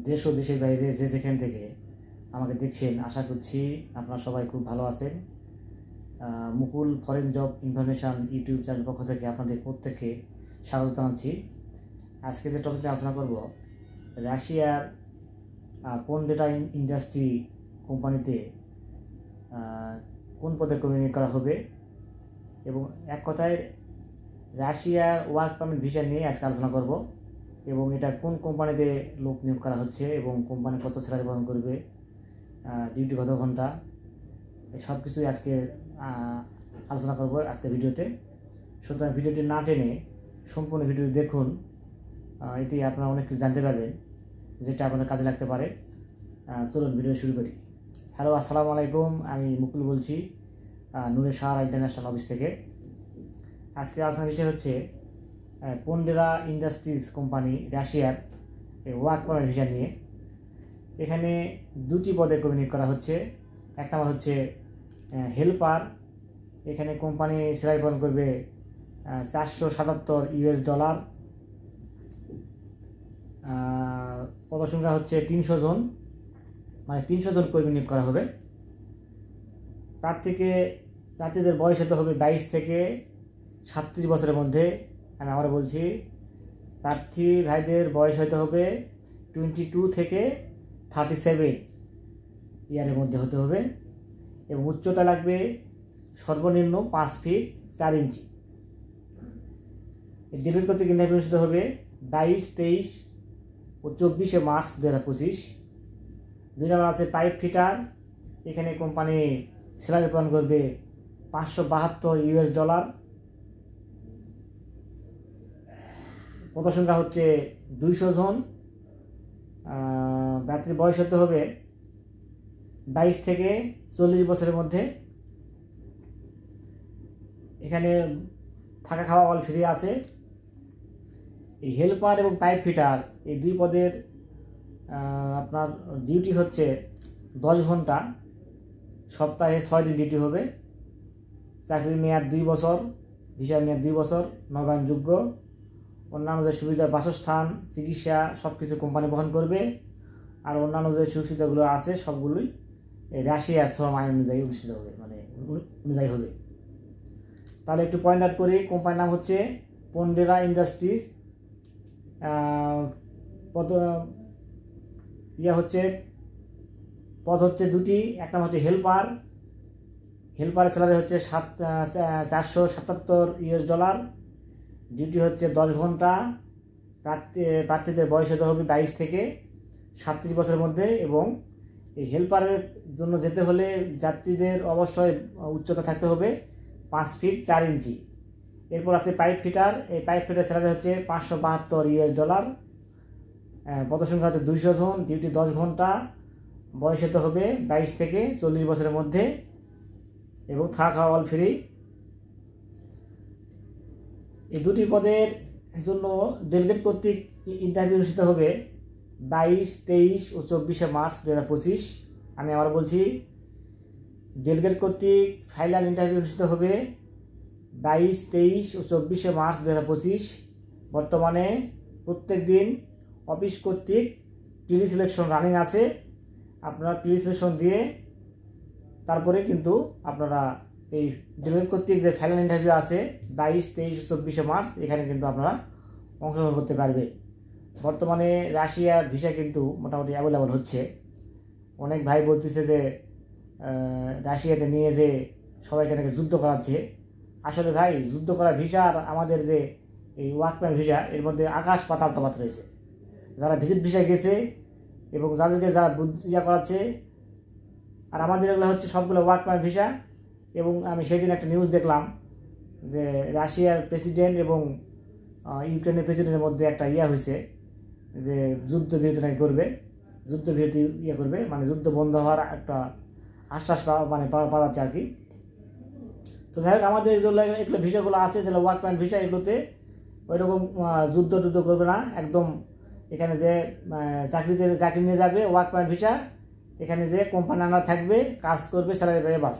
দেশ ও দেশের বাইরে যে যেখান থেকে আমাকে দেখছেন, আশা করছি আপনারা সবাই খুব ভালো আছেন। Mukul foreign job information YouTube channel পক্ষ থেকে আপনাদের প্রত্যেককে স্বাগত জানাচ্ছি। আজকে যে টপিকটা আলোচনা করব, রাশিয়ার কোন ডেটা ইন্ডাস্ট্রি কোম্পানিতে কোন পদে কর্মী নিয়োগ করা হবে এবং এক কথায় রাশিয়ার ওয়ার্ক পারমিট ভিসা নিয়ে আজকে আলোচনা করব এবং এটা কোন কোম্পানিতে লোক নিয়োগ করা হচ্ছে এবং কোম্পানি কত স্যালারি প্রদান করবে, ডিউটি কত ঘন্টা, সব কিছুই আজকে আলোচনা করব আজকে ভিডিওতে। সুতরাং ভিডিওটি না টেনে সম্পূর্ণ ভিডিওটি দেখুন, এতে আপনারা অনেক কিছু জানতে পারবেন যেটা আপনাদের কাজে লাগতে পারে। চলুন ভিডিও শুরু করি। হ্যালো, আসসালামু আলাইকুম, আমি মুকুল বলছি নূরে সাহারা ইন্টারন্যাশনাল অফিস থেকে। আজকে আলোচনার বিষয় হচ্ছে পন্ডেরা ইন্ডাস্ট্রিজ কোম্পানি রাশিয়ার ওয়ার্ক পারমিট ভিসা নিয়ে। এখানে দুটি পদে কর্মী নিয়োগ করা হচ্ছে। এক নম্বর হচ্ছে হেল্পার। এখানে কোম্পানি স্যালারি প্রদান করবে $477। পদসংখ্যা হচ্ছে 300 জন, মানে 300 জন কর্মী নিয়োগ করা হবে। প্রার্থীদের বয়স হতে হবে 22 থেকে 37 বছরের মধ্যে। আমি আবার বলছি, প্রার্থী ভাইদের বয়স হতে হবে 22 থেকে 37 ইয়ারের মধ্যে হতে হবে এবং উচ্চতা লাগবে সর্বনিম্ন 5 ফিট 4 ইঞ্চি। ডেলিভারি করতে ইন্টারভিউ অনুষ্ঠিত হবে 22, 23 ও 24 মার্চ 2025। 2 নম্বর আছে পাইপ ফিটার। এখানে কোম্পানি স্যালারি প্রদান করবে $572। পদসংখ্যা হচ্ছে 200 জন। প্রার্থীর বয়স হতে হবে 22 থেকে 40 বছরের মধ্যে। এখানে থাকা খাওয়া অল ফ্রি আছে। এই হেল্পার এবং পাইপ ফিটার এই দুই পদের আপনার ডিউটি হচ্ছে 10 ঘন্টা, সপ্তাহে 6 দিন ডিউটি হবে। চাকরির মেয়াদ 2 বছর, ভিসার মেয়াদ 2 বছর, নবায়নযোগ্য। অন্যান্য যে সুবিধা, বাসস্থান, চিকিৎসা সব কিছু কোম্পানি বহন করবে। আর অন্যান্য যে সুবিধাগুলো আছে সবগুলোই রাশিয়ার শ্রম আইন অনুযায়ী অনুষ্ঠিত হবে, মানে অনুযায়ী হবে। তাহলে একটু পয়েন্ট আউট করি। কোম্পানির নাম হচ্ছে পন্ডেরা ইন্ডাস্ট্রিজ। পদ হচ্ছে দুটি। একটা হচ্ছে হেল্পার। হেল্পারের স্যালারি হচ্ছে $477। ডিউটি হচ্ছে 10 ঘন্টা। প্রার্থীদের বয়স হতে হবে 22 থেকে 37 বছরের মধ্যে এবং এই হেল্পারের জন্য যেতে হলে যাত্রীদের অবশ্যই উচ্চতা থাকতে হবে 5 ফিট 4 ইঞ্চি। এরপর আছে পাইপ ফিটার। এই পাইপ ফিটার স্যালারি হচ্ছে $572। পদসংখ্যা হচ্ছে 200 জন, ডিউটি 10 ঘন্টা, বয়স হতে হবে 22 থেকে 40 বছরের মধ্যে এবং থাকা খাওয়া অল ফ্রি। এই দুটি পদের জন্য ডেলিগেট কর্তৃক ইন্টারভিউ অনুষ্ঠিত হবে 22, 23 ও 24 মার্চ 2025। আমি আবার বলছি, ডেলিগেট কর্তৃক ফাইনাল ইন্টারভিউ অনুষ্ঠিত হবে 22, 23 ও 24 মার্চ 2025। বর্তমানে প্রত্যেক দিন অফিস কর্তৃক প্রি সিলেকশন রানিং আছে। আপনারা প্রি সিলেকশন দিয়ে তারপরে কিন্তু আপনারা এই ডেলিগেট কর্তৃক যে ফাইনাল ইন্টারভিউ আছে 22, 23 ও 24 মার্চ, এখানে কিন্তু আপনারা অংশগ্রহণ করতে পারবে। বর্তমানে রাশিয়ার ভিসা কিন্তু মোটামুটি অ্যাভেলেবল হচ্ছে। অনেক ভাই বলতেছে যে রাশিয়াতে নিয়ে যে সবাইকে নাকি যুদ্ধ করাচ্ছে। আসলে ভাই, যুদ্ধ করা ভিসা আর আমাদের যে এই ওয়ার্ক পারমিট ভিসা, এর মধ্যে আকাশ পাতাল তফাৎ রয়েছে। যারা ভিজিট ভিসা গেছে এবং যাদেরকে যারা করাচ্ছে, আর আমাদের এগুলো হচ্ছে সবগুলো ওয়ার্ক পারমিট ভিসা। এবং আমি সেদিন একটা নিউজ দেখলাম যে রাশিয়ার প্রেসিডেন্ট এবং ইউক্রেনের প্রেসিডেন্টের মধ্যে একটা হয়েছে যে যুদ্ধবিরতি নাকি করবে, যুদ্ধবিরতি করবে, মানে যুদ্ধ বন্ধ হওয়ার একটা আশ্বাস পাওয়া যাচ্ছে আর কি। তো যাই হোক, আমাদের এগুলো ভিসাগুলো আছে যেগুলো ওয়ার্ক পারমিট ভিসা, এগুলোতে ওইরকম যুদ্ধ করবে না। একদম এখানে যে চাকরি নিয়ে যাবে ওয়ার্ক পারমিট ভিসা, এখানে যে কোম্পানি আন্ডার থাকবে, কাজ করবে, স্যালারি পাবে, বাস।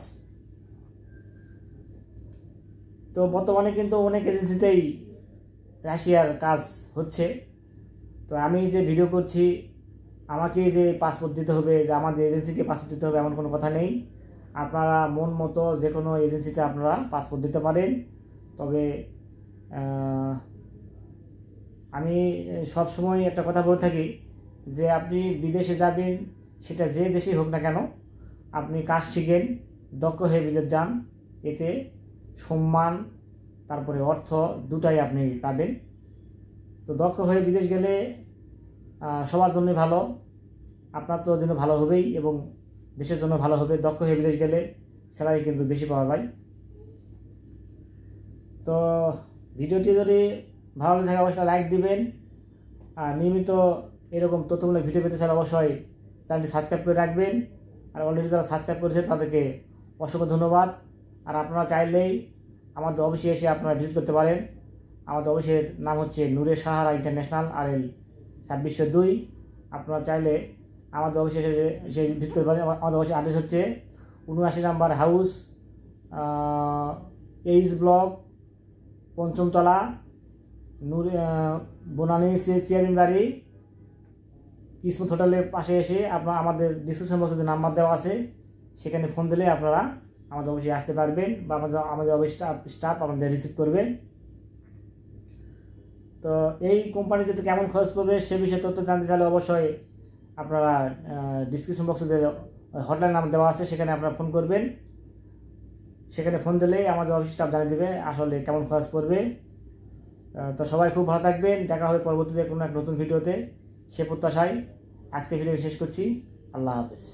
তো বর্তমানে কিন্তু অনেক এজেন্সিতেই রাশিয়ার কাজ হচ্ছে। তো আমি যে ভিডিও করছি, আমাকে যে পাসপোর্ট দিতে হবে, যে আমাদের এজেন্সিকে পাসপোর্ট দিতে হবে এমন কোনো কথা নেই। আপনারা মন মতো যে কোনো এজেন্সিতে আপনারা পাসপোর্ট দিতে পারেন। তবে আমি সব সময় একটা কথা বলে থাকি যে আপনি বিদেশে যাবেন, সেটা যে দেশেই হোক না কেন, আপনি কাজ শিখেন, দক্ষ হয়ে বিদেশ যান, এতে সম্মান তারপরে অর্থ দুটাই আপনি পাবেন। তো দক্ষ হয়ে বিদেশ গেলে সবার জন্যই ভালো, আপনার তো জন্য ভালো হবেই এবং দেশের জন্য ভালো হবে। দক্ষ হয়ে বিদেশ গেলে স্যালারি কিন্তু বেশি পাওয়া যায়। তো ভিডিওটি যদি ভালো লাগে থাকে অবশ্যই লাইক দিবেন, আর নিয়মিত এরকম তথ্যমূলক ভিডিও পেতে চাইলে অবশ্যই চ্যানেলটি সাবস্ক্রাইব করে রাখবেন। আর অলরেডি যারা সাবস্ক্রাইব করেছেন তাদেরকে অসংখ্য ধন্যবাদ। আর আপনারা চাইলেই আমাদের অফিসে এসে আপনারা ভিজিট করতে পারেন। আমাদের অফিসের নাম হচ্ছে নূরে সাহারা ইন্টারন্যাশনাল, RL 2602। আপনারা চাইলে আমাদের অফিসে এসে ভিজিট করতে পারেন। আমাদের অফিসের অ্যাড্রেস হচ্ছে 79 নম্বর হাউস, 23 ব্লক, 5ম তলা, বনানী চেয়ারম্যান বাড়ি, কিসমত হোটেলের পাশে এসে আপনারা আমাদের ডিসক্রিপশন বক্সে যে নাম্বার দেওয়া আছে সেখানে ফোন দিলে আপনারা আমাদের অফিসে আসতে পারবেন বা আমাদের অফিস স্টাফ আপনাদের রিসিভ করবেন। তো এই কোম্পানি যেতে কেমন খরচ পড়বে সে বিষয়ে তথ্য জানতে চাইলে অবশ্যই আপনারা ডিসক্রিপশন বক্সে যে হটলাইন নাম্বার দেওয়া আছে সেখানে আপনারা ফোন করবেন। সেখানে ফোন দিলেই আমাদের অফিস স্টাফ জানিয়ে দেবে আসলে কেমন খরচ পড়বে। তো সবাই খুব ভালো থাকবেন, দেখা হবে পরবর্তীতে কোনো এক নতুন ভিডিওতে। সে প্রত্যাশায় আজকে ভিডিও শেষ করছি। আল্লাহ হাফেজ।